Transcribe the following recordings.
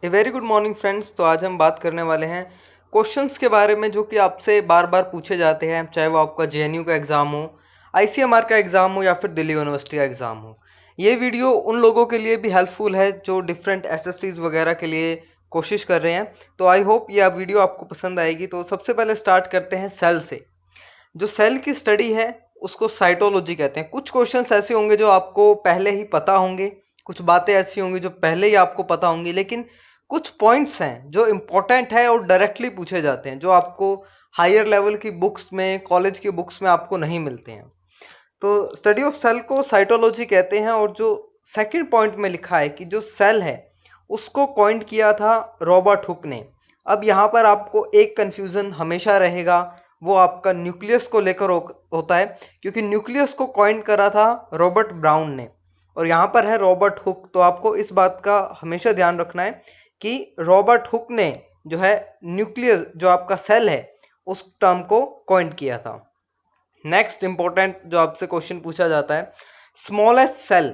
A very good morning friends. तो आज हम बात करने वाले हैं क्वेश्चंस के बारे में जो कि आपसे बार बार पूछे जाते हैं, चाहे वो आपका जेएनयू का एग्ज़ाम हो, आईसीएमआर का एग्ज़ाम हो या फिर दिल्ली यूनिवर्सिटी का एग्ज़ाम हो। ये वीडियो उन लोगों के लिए भी हेल्पफुल है जो डिफरेंट एसएससीज वगैरह के लिए कोशिश कर रहे हैं। तो आई होप ये वीडियो आपको पसंद आएगी। तो सबसे पहले स्टार्ट करते हैं सेल से। जो सेल की स्टडी है उसको साइटोलॉजी कहते हैं। कुछ क्वेश्चंस ऐसे होंगे जो आपको पहले ही पता होंगे, कुछ बातें ऐसी होंगी जो पहले ही आपको पता होंगी, लेकिन कुछ पॉइंट्स हैं जो इम्पोर्टेंट है और डायरेक्टली पूछे जाते हैं, जो आपको हायर लेवल की बुक्स में, कॉलेज की बुक्स में आपको नहीं मिलते हैं। तो स्टडी ऑफ सेल को साइटोलॉजी कहते हैं। और जो सेकंड पॉइंट में लिखा है कि जो सेल है उसको कॉइंड किया था रॉबर्ट हुक ने। अब यहाँ पर आपको एक कन्फ्यूज़न हमेशा रहेगा, वो आपका न्यूक्लियस को लेकर होता है, क्योंकि न्यूक्लियस को कॉइंड करा था रॉबर्ट ब्राउन ने और यहाँ पर है रॉबर्ट हुक। तो आपको इस बात का हमेशा ध्यान रखना है कि रॉबर्ट हुक ने जो है न्यूक्लियस, जो आपका सेल है, उस टर्म को कॉइंड किया था। नेक्स्ट इंपॉर्टेंट जो आपसे क्वेश्चन पूछा जाता है, स्मॉलेस्ट सेल,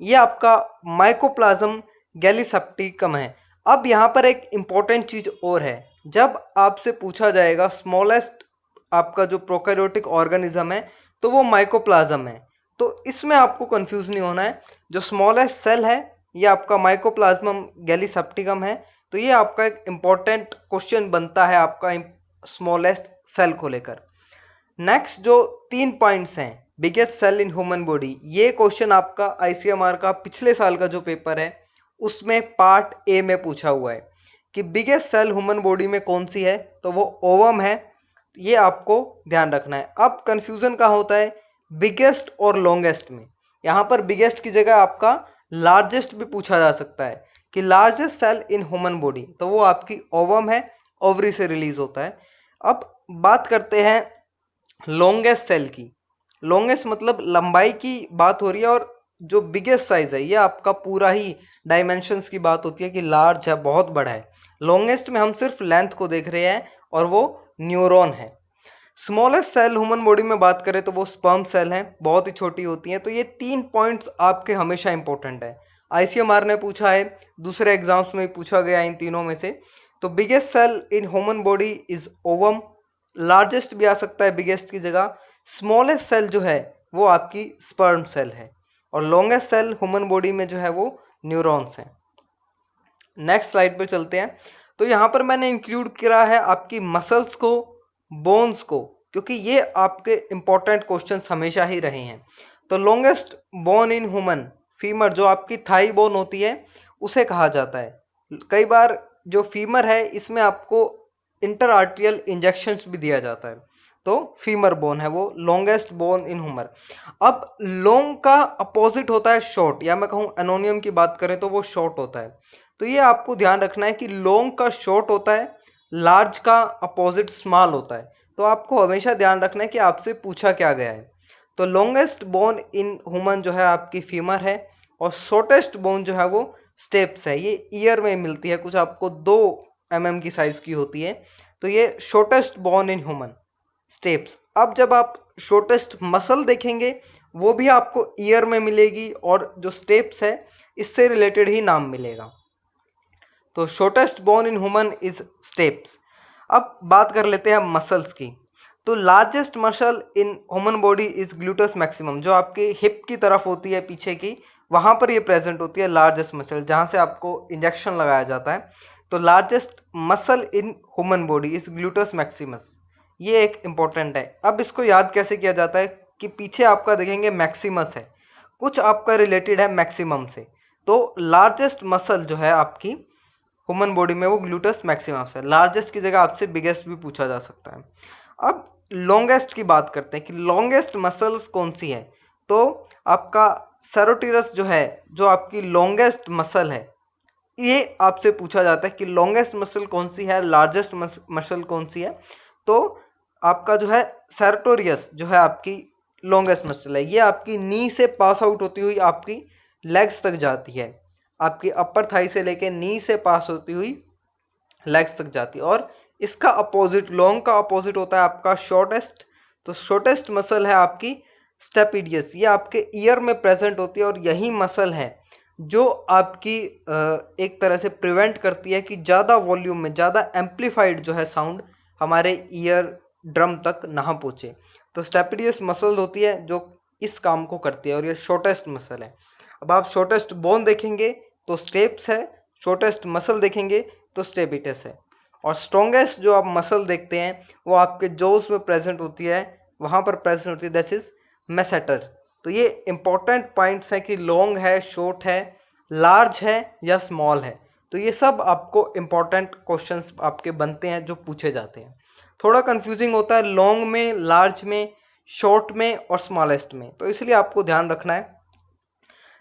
ये आपका माइकोप्लाज्म गैलीसेप्टिकम है। अब यहाँ पर एक इम्पॉर्टेंट चीज़ और है, जब आपसे पूछा जाएगा स्मॉलेस्ट आपका जो प्रोकैरियोटिक ऑर्गेनिज्म है तो वो माइकोप्लाज्म है। तो इसमें आपको कंफ्यूज नहीं होना है। जो स्मॉलेस्ट सेल है ये आपका माइकोप्लाज्म गैलीसेप्टिकम है। तो ये आपका एक इम्पॉर्टेंट क्वेश्चन बनता है आपका स्मॉलेस्ट सेल को लेकर। नेक्स्ट जो 3 पॉइंट्स हैं, biggest cell in human body, ये क्वेश्चन आपका आईसीएमआर का पिछले साल का जो पेपर है उसमें पार्ट ए में पूछा हुआ है कि बिगेस्ट सेल ह्यूमन बॉडी में कौन सी है, तो वो ओवम है। ये आपको ध्यान रखना है। अब कंफ्यूजन कहाँ होता है, बिगेस्ट और लॉन्गेस्ट में। यहाँ पर बिगेस्ट की जगह आपका लार्जेस्ट भी पूछा जा सकता है कि largest cell in human body, तो वो आपकी ओवम है, ओवरी से रिलीज होता है। अब बात करते हैं लॉन्गेस्ट सेल की। लॉन्गेस्ट मतलब लंबाई की बात हो रही है, और जो बिगेस्ट साइज है ये आपका पूरा ही डायमेंशंस की बात होती है कि लार्ज है, बहुत बड़ा है। लॉन्गेस्ट में हम सिर्फ लेंथ को देख रहे हैं और वो न्यूरॉन है। स्मॉलेस्ट सेल ह्यूमन बॉडी में बात करें तो वो स्पर्म सेल है, बहुत ही छोटी होती हैं। तो ये 3 पॉइंट्स आपके हमेशा इंपॉर्टेंट है। आईसीएमआर ने पूछा है, दूसरे एग्जाम्स में पूछा गया इन तीनों में से। तो biggest cell in human body is ovum, largest भी आ सकता है बिगेस्ट की जगह। स्मॉलेस्ट सेल जो है वो आपकी स्पर्म सेल है, और लॉन्गेस्ट सेल ह्यूमन बॉडी में जो है वो न्यूरॉन्स हैं। नेक्स्ट स्लाइड पर चलते हैं। तो यहाँ पर मैंने इंक्लूड किया है आपकी मसल्स को, बोन्स को, क्योंकि ये आपके इंपॉर्टेंट क्वेश्चंस हमेशा ही रहे हैं। तो longest bone in human, femur, जो आपकी थाई बोन होती है उसे कहा जाता है। कई बार जो फीमर है इसमें आपको इंटर आर्टियल इंजेक्शंस भी दिया जाता है, तो फीमर बोन है वो लॉन्गेस्ट बोन इन ह्यूमर। अब लॉन्ग का अपोजिट होता है शॉर्ट, या मैं कहूँ एनोनियम की बात करें तो वो शॉर्ट होता है। तो ये आपको ध्यान रखना है कि लॉन्ग का शॉर्ट होता है, लार्ज का अपोजिट स्मॉल होता है। तो आपको हमेशा ध्यान रखना है कि आपसे पूछा क्या गया है। तो लॉन्गेस्ट बोन इन ह्यूमन जो है आपकी फीमर है, और शॉर्टेस्ट बोन जो है वो स्टेप्स है। ये ईयर में मिलती है, कुछ आपको 2 mm की साइज की होती है। तो ये shortest bone in human, steps. अब जब आप शॉर्टेस्ट मसल देखेंगे वो भी आपको ईयर में मिलेगी, और जो स्टेप्स है इससे रिलेटेड ही नाम मिलेगा। तो shortest bone in human is steps. अब बात कर लेते हैं मसल्स की। तो largest muscle in human body is gluteus maximum, जो आपके हिप की तरफ होती है पीछे की, वहाँ पर ये प्रेजेंट होती है लार्जेस्ट मसल, जहाँ से आपको इंजेक्शन लगाया जाता है। तो largest muscle in human body is gluteus Maximus, ये एक इम्पोर्टेंट है। अब इसको याद कैसे किया जाता है कि पीछे आपका देखेंगे मैक्सिमस है, कुछ आपका रिलेटेड है मैक्सिमम से। तो लार्जेस्ट मसल जो है आपकी ह्यूमन बॉडी में वो ग्लूटस मैक्सिमस है। लार्जेस्ट की जगह आपसे बिगेस्ट भी पूछा जा सकता है। अब लॉन्गेस्ट की बात करते हैं कि लॉन्गेस्ट मसल्स कौन सी है। तो आपका सेरोटिरस जो है, जो आपकी लॉन्गेस्ट मसल है, ये आपसे पूछा जाता है कि लॉन्गेस्ट मसल कौन सी है, लार्जेस्ट मसल कौन सी है। तो आपका जो है सेरोटोरियस जो है आपकी लॉन्गेस्ट मसल है, ये आपकी नी से पास आउट होती हुई आपकी लेग्स तक जाती है। आपकी अपर थाई से लेके नी से पास होती हुई लेग्स तक जाती है। और इसका अपोजिट, लॉन्ग का अपोजिट होता है आपका शॉर्टेस्ट। तो शॉर्टेस्ट मसल है आपकी स्टेपिडियस, ये आपके ईयर में प्रेजेंट होती है, और यही मसल है जो आपकी एक तरह से प्रिवेंट करती है कि ज़्यादा वॉल्यूम में, ज़्यादा एम्पलीफाइड जो है साउंड हमारे ईयर ड्रम तक ना पहुँचे। तो स्टेपिडियस मसल होती है जो इस काम को करती है और ये शॉर्टेस्ट मसल है। अब आप शॉर्टेस्ट बोन देखेंगे तो स्टेप्स है, शॉर्टेस्ट मसल देखेंगे तो स्टेपिटस है, और स्ट्रॉन्गेस्ट जो आप मसल देखते हैं वो आपके जोस में प्रेजेंट होती है, वहाँ पर प्रेजेंट होती है, दैट इज मैसेटर। तो ये इंपॉर्टेंट पॉइंट्स हैं कि लॉन्ग है, शॉर्ट है, लार्ज है या स्मॉल है। तो ये सब आपको इम्पॉर्टेंट क्वेश्चंस आपके बनते हैं जो पूछे जाते हैं। थोड़ा कंफ्यूजिंग होता है लॉन्ग में, लार्ज में, शॉर्ट में और स्मॉलेस्ट में, तो इसलिए आपको ध्यान रखना है।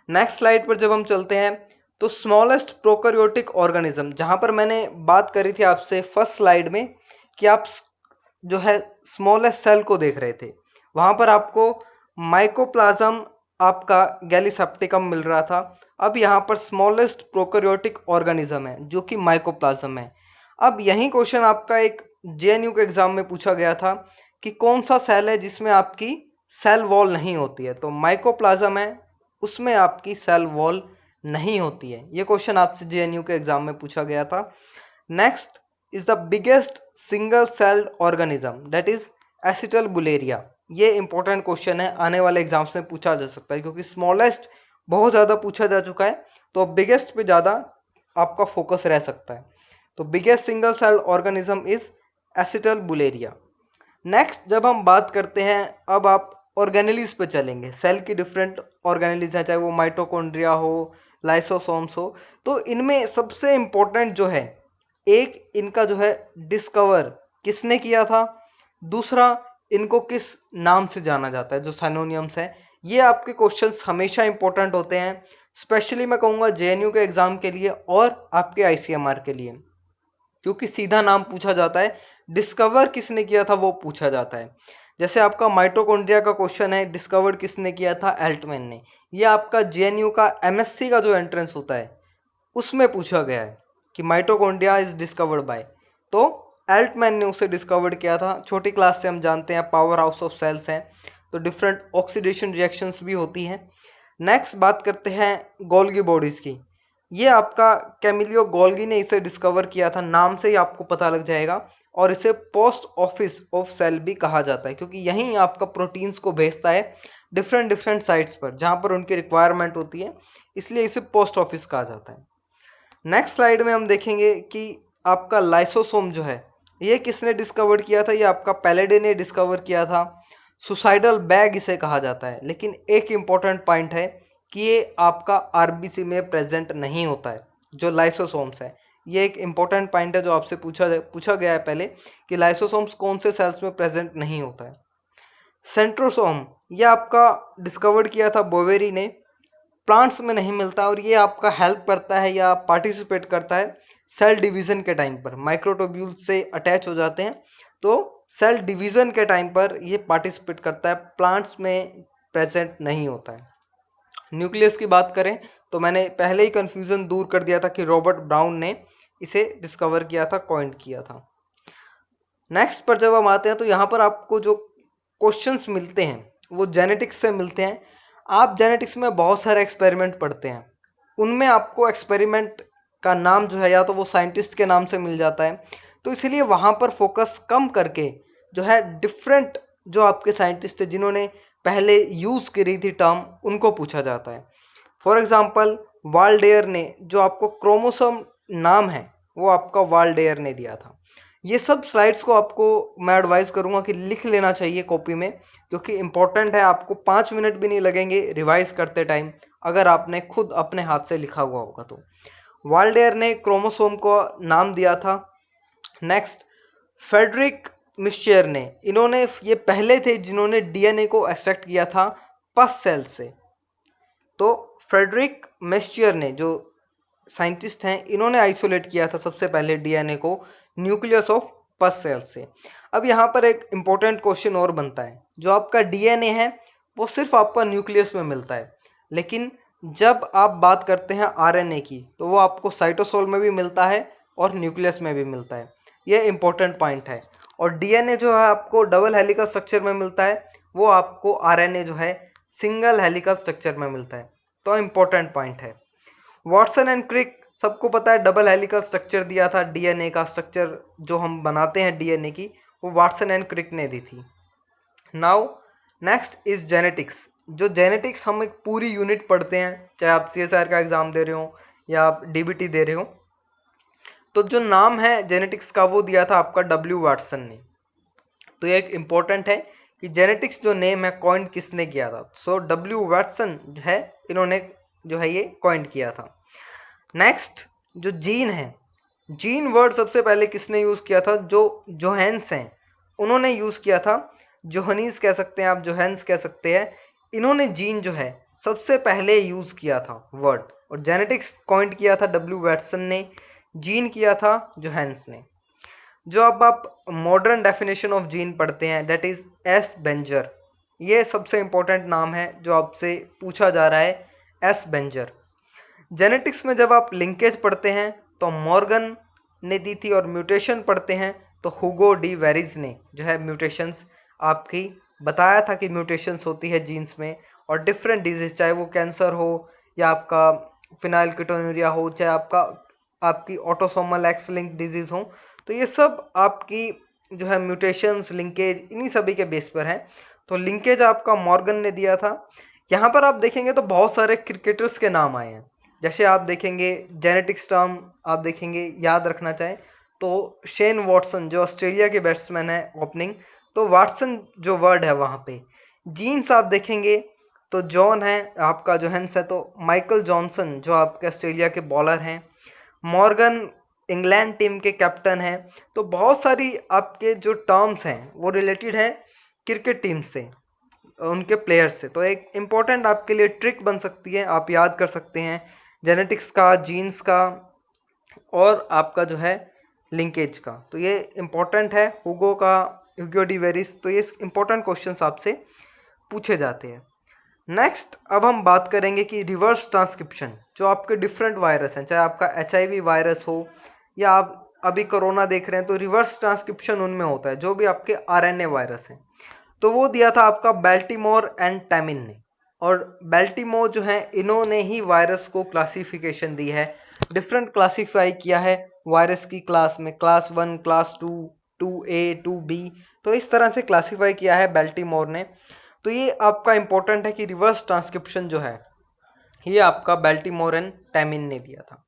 नेक्स्ट स्लाइड पर जब हम चलते हैं तो स्मॉलेस्ट प्रोकैरियोटिक ऑर्गेनिज्म, जहाँ पर मैंने बात करी थी आपसे फर्स्ट स्लाइड में कि आप जो है स्मॉलेस्ट सेल को देख रहे थे, वहाँ पर आपको माइकोप्लाज्म आपका गैलीसेप्टिकम मिल रहा था। अब यहाँ पर स्मॉलेस्ट प्रोकैरियोटिक ऑर्गेनिज्म है जो कि माइकोप्लाज्म है। अब यही क्वेश्चन आपका एक जेएनयू के एग्जाम में पूछा गया था कि कौन सा सेल है जिसमें आपकी सेल वॉल नहीं होती है, तो माइकोप्लाज्म है, उसमें आपकी सेल वॉल नहीं होती है। ये क्वेश्चन आपसे जेएनयू के एग्जाम में पूछा गया था। Next is the biggest single celled organism, that is acetabularia. ये इंपॉर्टेंट क्वेश्चन है, आने वाले एग्जाम्स में पूछा जा सकता है क्योंकि स्मॉलेस्ट बहुत ज़्यादा पूछा जा चुका है, तो बिगेस्ट पे ज़्यादा आपका फोकस रह सकता है। तो biggest single celled organism is acetabularia. Next जब हम बात करते हैं, अब आप ऑर्गेनेलीज पे चलेंगे। सेल की डिफरेंट ऑर्गेनेलीज हैं, चाहे वो माइटोकॉन्ड्रिया हो, लाइसोसोम्स हो। तो इनमें सबसे इम्पोर्टेंट जो है, एक इनका जो है डिस्कवर किसने किया था, दूसरा इनको किस नाम से जाना जाता है, जो साइनोनियम्स हैं। ये आपके क्वेश्चंस हमेशा इंपॉर्टेंट होते हैं, स्पेशली मैं कहूँगा जेएनयू के एग्ज़ाम के लिए और आपके आईसीएमआर के लिए, क्योंकि सीधा नाम पूछा जाता है, डिस्कवर किसने किया था वो पूछा जाता है। जैसे आपका माइटोकॉन्ड्रिया का क्वेश्चन है, डिस्कवर किसने किया था, एल्टमैन ने। ये आपका जेएनयू का एमएससी का जो एंट्रेंस होता है उसमें पूछा गया है कि माइटोकॉन्ड्रिया इज डिस्कवर्ड बाय, तो एल्टमैन ने उसे डिस्कवर्ड किया था। छोटी क्लास से हम जानते हैं पावर हाउस ऑफ सेल्स हैं, तो डिफरेंट ऑक्सीडेशन रिएक्शंस भी होती हैं। नेक्स्ट बात करते हैं गोल्गी बॉडीज़ की। ये आपका कैमिलियो गोल्गी ने इसे डिस्कवर किया था, नाम से ही आपको पता लग जाएगा। और इसे पोस्ट ऑफिस ऑफ सेल भी कहा जाता है क्योंकि यहीं आपका प्रोटीन्स को भेजता है डिफरेंट डिफरेंट साइट्स पर जहाँ पर उनकी रिक्वायरमेंट होती है, इसलिए इसे पोस्ट ऑफिस कहा जाता है। नेक्स्ट स्लाइड में हम देखेंगे कि आपका लाइसोसोम जो है ये किसने डिस्कवर किया था, ये आपका पैलेडे ने डिस्कवर किया था। सुसाइडल बैग इसे कहा जाता है, लेकिन एक इम्पॉर्टेंट पॉइंट है कि ये आपका आरबीसी में प्रेजेंट नहीं होता है। जो लाइसोसोम्स है, ये एक इम्पॉर्टेंट पॉइंट है जो आपसे पूछा गया है पहले कि लाइसोसोम्स कौन से सेल्स में प्रेजेंट नहीं होता है। सेंट्रोसोम ये आपका डिस्कवर्ड किया था बोवेरी ने, प्लांट्स में नहीं मिलता और ये आपका हेल्प करता है या पार्टिसिपेट करता है सेल डिवीज़न के टाइम पर। माइक्रोट्यूब्यूल से अटैच हो जाते हैं तो सेल डिवीज़न के टाइम पर ये पार्टिसिपेट करता है, प्लांट्स में प्रेजेंट नहीं होता है। न्यूक्लियस की बात करें तो मैंने पहले ही कन्फ्यूज़न दूर कर दिया था कि रॉबर्ट ब्राउन ने इसे डिस्कवर किया था, कॉइंट किया था। नेक्स्ट पर जब हम आते हैं तो यहाँ पर आपको जो क्वेश्चंस मिलते हैं वो जेनेटिक्स से मिलते हैं। आप जेनेटिक्स में बहुत सारे एक्सपेरिमेंट पढ़ते हैं, उनमें आपको एक्सपेरिमेंट का नाम जो है या तो वो साइंटिस्ट के नाम से मिल जाता है, तो इसलिए वहाँ पर फोकस कम करके जो है डिफरेंट जो आपके साइंटिस्ट थे जिन्होंने पहले यूज़ करी थी टर्म, उनको पूछा जाता है। फॉर एग्ज़ाम्पल वाल्डेयर ने जो आपको क्रोमोसोम नाम है वो आपका वाल्डेयर ने दिया था। ये सब स्लाइड्स को आपको मैं एडवाइस करूँगा कि लिख लेना चाहिए कॉपी में, क्योंकि इम्पोर्टेंट है। आपको 5 मिनट भी नहीं लगेंगे रिवाइज करते टाइम अगर आपने खुद अपने हाथ से लिखा हुआ होगा तो। वाल्डेयर ने क्रोमोसोम को नाम दिया था। नेक्स्ट फ्रेडरिक मिस्चर ने, इन्होंने ये पहले थे जिन्होंने डीएनए को एक्सट्रैक्ट किया था पस सेल से। तो फ्रेडरिक मिस्चर ने जो साइंटिस्ट हैं इन्होंने आइसोलेट किया था सबसे पहले डीएनए को न्यूक्लियस ऑफ पस सेल से। अब यहाँ पर एक इम्पोर्टेंट क्वेश्चन और बनता है, जो आपका डीएनए है वो सिर्फ आपका न्यूक्लियस में मिलता है, लेकिन जब आप बात करते हैं आरएनए की तो वो आपको साइटोसोल में भी मिलता है और न्यूक्लियस में भी मिलता है। ये इंपॉर्टेंट पॉइंट है। और डीएनए जो है आपको डबल हेलिकल स्ट्रक्चर में मिलता है, वो आपको आरएनए जो है सिंगल हेलिकल स्ट्रक्चर में मिलता है। तो इम्पोर्टेंट पॉइंट है। वॉटसन एंड क्रिक, सबको पता है डबल हेलिकल स्ट्रक्चर दिया था, डीएनए का स्ट्रक्चर जो हम बनाते हैं डीएनए की, वो वॉटसन एंड क्रिक ने दी थी। Now next is genetics. जो जेनेटिक्स हम एक पूरी यूनिट पढ़ते हैं, चाहे आप सीएसआर का एग्ज़ाम दे रहे हो या आप डीबीटी दे रहे हो, तो जो नाम है जेनेटिक्स का वो दिया था आपका डब्ल्यू वाटसन ने। तो ये एक इम्पॉर्टेंट है कि जेनेटिक्स जो नेम है कॉइंड किसने किया था, सो डब्ल्यू वाटसन है, इन्होंने जो है ये कॉइंड किया था। नेक्स्ट जो जीन है, जीन वर्ड सबसे पहले किसने यूज़ किया था, जो जोहेंस हैं उन्होंने यूज़ किया था। जोहनीस कह सकते हैं आप, जोहेंस कह सकते हैं, इन्होंने जीन जो है सबसे पहले यूज़ किया था वर्ड। और जेनेटिक्स कॉइंड किया था डब्ल्यू वाटसन ने, जीन किया था जोहेंस ने। जो अब आप मॉडर्न डेफिनेशन ऑफ जीन पढ़ते हैं दैट इज़ एस बेंजर, ये सबसे इम्पोर्टेंट नाम है जो आपसे पूछा जा रहा है, एस बेंजर। जेनेटिक्स में जब आप लिंकेज पढ़ते हैं तो मॉर्गन ने दी थी, और म्यूटेशन पढ़ते हैं तो हुगो डी वेरिज ने जो है म्यूटेशंस आपकी बताया था कि म्यूटेशंस होती है जीन्स में, और डिफरेंट डिजीज, चाहे वो कैंसर हो या आपका फिनाइलकीटोन्यूरिया हो, चाहे आपकी ऑटोसोमल एक्स लिंक्ड डिजीज़ हो, तो ये सब आपकी जो है म्यूटेशंस, लिंकेज, इन्हीं सभी के बेस पर हैं। तो लिंकेज आपका मॉर्गन ने दिया था। यहाँ पर आप देखेंगे तो बहुत सारे क्रिकेटर्स के नाम आए हैं, जैसे आप देखेंगे जेनेटिक्स टर्म आप देखेंगे याद रखना चाहें तो शेन वॉटसन जो ऑस्ट्रेलिया के बैट्समैन है ओपनिंग, तो वाटसन जो वर्ड है वहाँ पे। जीन्स आप देखेंगे तो जॉन है आपका, जोहेंस है तो माइकल जॉनसन जो आपके ऑस्ट्रेलिया के बॉलर हैं, मॉर्गन इंग्लैंड टीम के कैप्टन हैं। तो बहुत सारी आपके जो टर्म्स हैं वो रिलेटेड है क्रिकेट टीम से, उनके प्लेयर्स से। तो एक इम्पॉर्टेंट आपके लिए ट्रिक बन सकती है, आप याद कर सकते हैं जेनेटिक्स का, जीन्स का, और आपका जो है लिंकेज का। तो ये इम्पोर्टेंट है, हुगो का, हुगो डी वेरिस। तो ये इम्पोर्टेंट क्वेश्चंस आपसे पूछे जाते हैं। नेक्स्ट अब हम बात करेंगे कि रिवर्स ट्रांसक्रिप्शन, जो आपके डिफरेंट वायरस हैं, चाहे आपका HIV वायरस हो या आप अभी कोरोना देख रहे हैं, तो रिवर्स ट्रांसक्रिप्शन उनमें होता है, जो भी आपके RNA वायरस हैं। तो वो दिया था आपका बेल्टीमोर एंड टैमिन ने। और बेल्टीमोर जो है इन्होंने ही वायरस को क्लासिफिकेशन दी है, डिफरेंट क्लासीफाई किया है वायरस की क्लास में, क्लास 1, क्लास 2, 2A, 2B, तो इस तरह से क्लासीफाई किया है बेल्टीमोर ने। तो ये आपका इम्पोर्टेंट है कि रिवर्स ट्रांसक्रिप्शन जो है ये आपका बेल्टीमोर एंड टैमिन ने दिया था।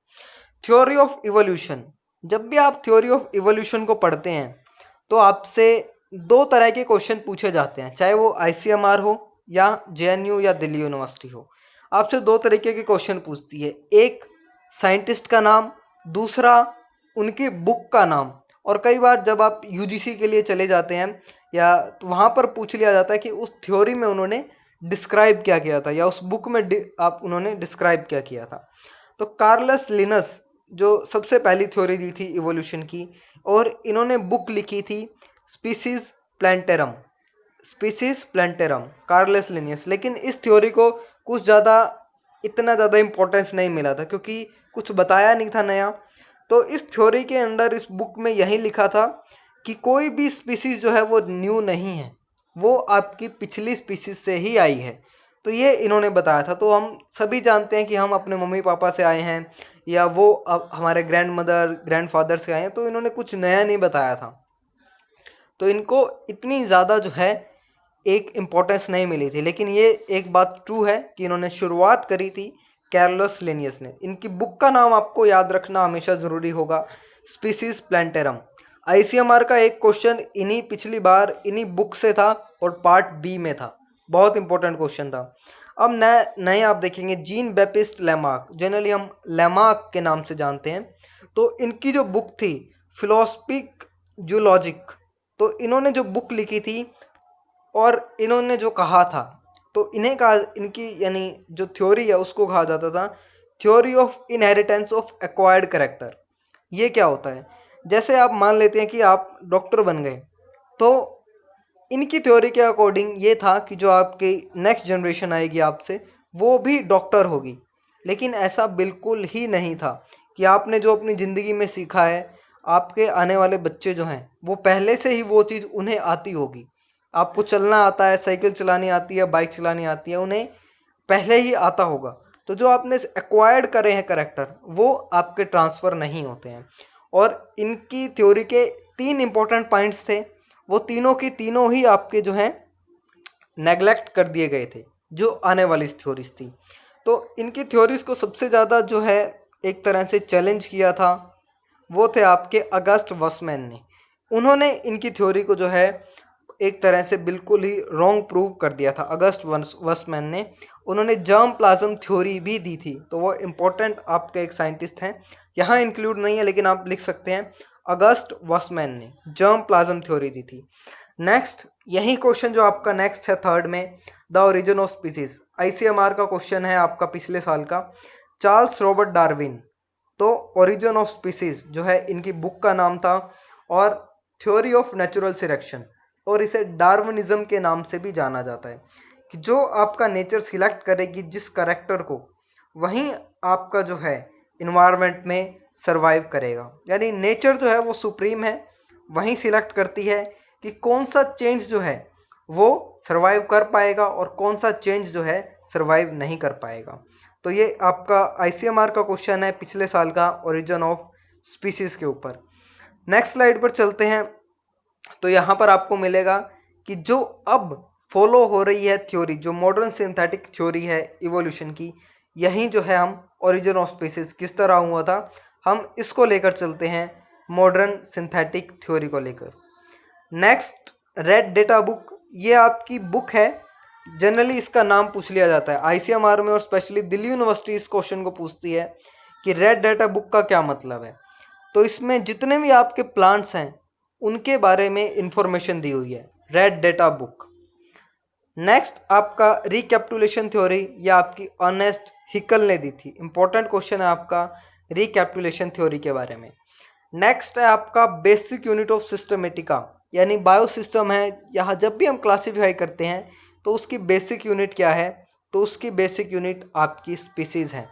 थ्योरी ऑफ इवोल्यूशन, जब भी आप थ्योरी ऑफ इवोल्यूशन को पढ़ते हैं तो आपसे दो तरह के क्वेश्चन पूछे जाते हैं, चाहे वो ICMR हो या JNU या दिल्ली यूनिवर्सिटी हो। आपसे दो तरीके के क्वेश्चन पूछती है, एक साइंटिस्ट का नाम, दूसरा उनकी बुक का नाम। और कई बार जब आप UGC के लिए चले जाते हैं या तो वहाँ पर पूछ लिया जाता है कि उस थ्योरी में उन्होंने डिस्क्राइब क्या किया था, या उस बुक में उन्होंने डिस्क्राइब क्या किया था। तो कार्लस लिनस जो सबसे पहली थ्योरी दी थी इवोल्यूशन की, और इन्होंने बुक लिखी थी species plantarum, species plantarum, Carolus Linnaeus. लेकिन इस थ्योरी को कुछ ज़्यादा इतना ज़्यादा इम्पोर्टेंस नहीं मिला था क्योंकि कुछ बताया नहीं था नया। तो इस थ्योरी के अंदर इस बुक में यही लिखा था कि कोई भी स्पीसीज जो है वो न्यू नहीं है, वो आपकी पिछली स्पीसीज से ही आई है। तो ये इन्होंने बताया था। तो हम सभी जानते हैं कि हम अपने मम्मी पापा से आए हैं या वो अब हमारे ग्रैंड मदर ग्रैंड फादर से आए हैं, तो इन्होंने कुछ नया नहीं बताया था। तो इनको इतनी ज़्यादा जो है एक इम्पोर्टेंस नहीं मिली थी। लेकिन ये एक बात ट्रू है कि इन्होंने शुरुआत करी थी कार्लोस लिनियस ने। इनकी बुक का नाम आपको याद रखना हमेशा ज़रूरी होगा, स्पीसीज प्लांटेरम। ICMR का एक क्वेश्चन इन्हीं पिछली बार इन्हीं बुक से था और पार्ट B में था, बहुत इंपॉर्टेंट क्वेश्चन था। अब नए आप देखेंगे जीन बैप्टिस्ट लैमार्क, जनरली हम लैमार्क के नाम से जानते हैं। तो इनकी जो बुक थी फिलोसफिक जूलॉजिक, तो इन्होंने जो बुक लिखी थी और इन्होंने जो कहा था, तो इन्हें कहा, इनकी यानी जो थ्योरी है उसको कहा जाता था theory of inheritance of acquired character. ये क्या होता है, जैसे आप मान लेते हैं कि आप डॉक्टर बन गए, तो इनकी थ्योरी के अकॉर्डिंग ये था कि जो आपकी नेक्स्ट जनरेशन आएगी आपसे, वो भी डॉक्टर होगी। लेकिन ऐसा बिल्कुल ही नहीं था कि आपने जो अपनी ज़िंदगी में सीखा है, आपके आने वाले बच्चे जो हैं वो पहले से ही वो चीज़ उन्हें आती होगी। आपको चलना आता है, साइकिल चलानी आती है, बाइक चलानी आती है, उन्हें पहले ही आता होगा। तो जो आपने एक्वायर्ड करे हैं करेक्टर वो आपके ट्रांसफ़र नहीं होते हैं। और इनकी थ्योरी के 3 इंपॉर्टेंट पॉइंट्स थे, वो तीनों की तीनों ही आपके जो हैं नेगलेक्ट कर दिए गए थे जो आने वाली थ्योरीज थी। तो इनकी थ्योरीज को सबसे ज़्यादा जो है एक तरह से चैलेंज किया था वो थे आपके अगस्ट वसमैन ने। उन्होंने इनकी थ्योरी को जो है एक तरह से बिल्कुल ही रॉन्ग प्रूव कर दिया था। अगस्ट वसमैन ने उन्होंने जर्म प्लाज्म थ्योरी भी दी थी, तो वो इम्पोर्टेंट आपके एक साइंटिस्ट हैं, यहाँ इंक्लूड नहीं है लेकिन आप लिख सकते हैं अगस्ट वसमैन ने जर्म प्लाज्म थ्योरी दी थी। नेक्स्ट यही क्वेश्चन जो आपका नेक्स्ट है थर्ड में, the origin of species, ICMR का क्वेश्चन है आपका पिछले साल का। चार्ल्स रॉबर्ट डार्विन, तो ओरिजिन ऑफ स्पीसीज जो है इनकी बुक का नाम था, और थ्योरी ऑफ नेचुरल सिलेक्शन, और इसे डार्विनिज्म के नाम से भी जाना जाता है कि जो आपका नेचर सिलेक्ट करेगी जिस करेक्टर को, वहीं आपका जो है इन्वायरमेंट में सरवाइव करेगा। यानी नेचर जो है वो सुप्रीम है, वहीं सिलेक्ट करती है कि कौन सा चेंज जो है वो सरवाइव कर पाएगा और कौन सा चेंज जो है सरवाइव नहीं कर पाएगा। तो ये आपका ICMR का क्वेश्चन है पिछले साल का ओरिजिन ऑफ स्पीसीज के ऊपर। नेक्स्ट स्लाइड पर चलते हैं, तो यहाँ पर आपको मिलेगा कि जो अब फॉलो हो रही है थ्योरी, जो मॉडर्न सिंथेटिक थ्योरी है इवोल्यूशन की, यही जो है हम ओरिजिन ऑफ स्पीसीज किस तरह हुआ था हम इसको लेकर चलते हैं मॉडर्न सिंथेटिक थ्योरी को लेकर। नेक्स्ट रेड डेटा बुक, ये आपकी बुक है, जनरली इसका नाम पूछ लिया जाता है ICMR में, और स्पेशली दिल्ली यूनिवर्सिटी इस क्वेश्चन को पूछती है कि रेड डेटा बुक का क्या मतलब है। तो इसमें जितने भी आपके प्लांट्स हैं उनके बारे में इंफॉर्मेशन दी हुई है रेड डेटा बुक। नेक्स्ट आपका रिकैपिटुलेशन थ्योरी, या आपकी अर्नेस्ट हिकल ने दी थी। इंपॉर्टेंट क्वेश्चन है आपका रिकैपिटुलेशन थ्योरी के बारे में। नेक्स्ट है आपका बेसिक यूनिट ऑफ सिस्टमेटिका, यानी बायोसिस्टम है, यहाँ जब भी हम क्लासीफाई करते हैं तो उसकी बेसिक यूनिट क्या है, तो उसकी बेसिक यूनिट आपकी स्पीसीज है।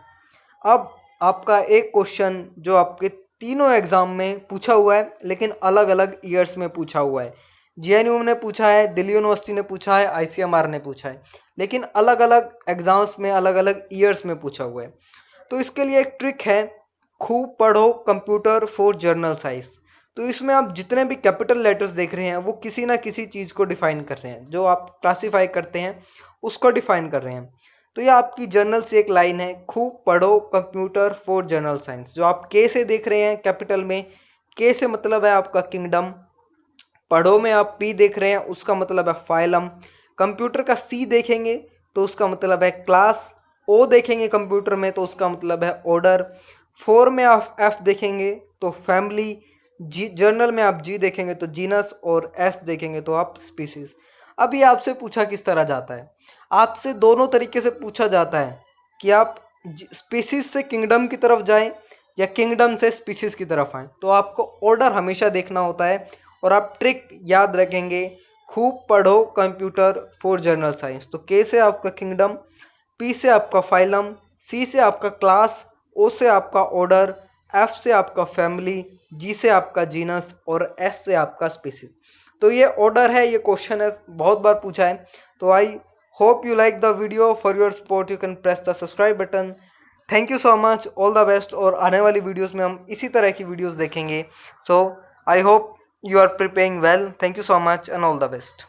अब आपका एक क्वेश्चन जो आपके तीनों एग्जाम में पूछा हुआ है लेकिन अलग अलग ईयर्स में पूछा हुआ है, JNU ने पूछा है, दिल्ली यूनिवर्सिटी ने पूछा है, ICMR ने पूछा है, लेकिन अलग अलग एग्जाम्स में अलग अलग ईयर्स में पूछा हुआ है। तो इसके लिए एक ट्रिक है, खूब पढ़ो कंप्यूटर फॉर जर्नल साइंस। तो इसमें आप जितने भी कैपिटल लेटर्स देख रहे हैं वो किसी ना किसी चीज़ को डिफाइन कर रहे हैं, जो आप क्लासीफाई करते हैं उसको डिफाइन कर रहे हैं। तो ये आपकी जर्नल से एक लाइन है, खूब पढ़ो कंप्यूटर फॉर जर्नल साइंस। जो आप के से देख रहे हैं कैपिटल में, के से मतलब है आपका किंगडम, पढ़ो में आप P देख रहे हैं उसका मतलब है फाइलम, कंप्यूटर का C देखेंगे तो उसका मतलब है क्लास, O देखेंगे कंप्यूटर में तो उसका मतलब है ऑर्डर, 4 में आप F देखेंगे तो फैमिली, जी जर्नल में आप G देखेंगे तो जीनस, और S देखेंगे तो आप स्पीसीज। अब ये आपसे पूछा किस तरह जाता है, आपसे दोनों तरीके से पूछा जाता है कि आप स्पीसीज से किंगडम की तरफ जाएं या किंगडम से स्पीसीज की तरफ आएँ। तो आपको ऑर्डर हमेशा देखना होता है, और आप ट्रिक याद रखेंगे, खूब पढ़ो कंप्यूटर फॉर जर्नल साइंस। तो के से आपका किंगडम, P से आपका फाइलम, C से आपका क्लास, O से आपका ऑर्डर, F से आपका फैमिली, G से आपका जीनस, और S से आपका स्पीसीज। तो ये ऑर्डर है, ये क्वेश्चन है, बहुत बार पूछा है। तो I hope you like the video, for your support you can press the subscribe button. Thank you so much, all the best, और आने वाली वीडियोस में हम इसी तरह की वीडियोस देखेंगे। So I hope you are preparing well. Thank you so much and all the best.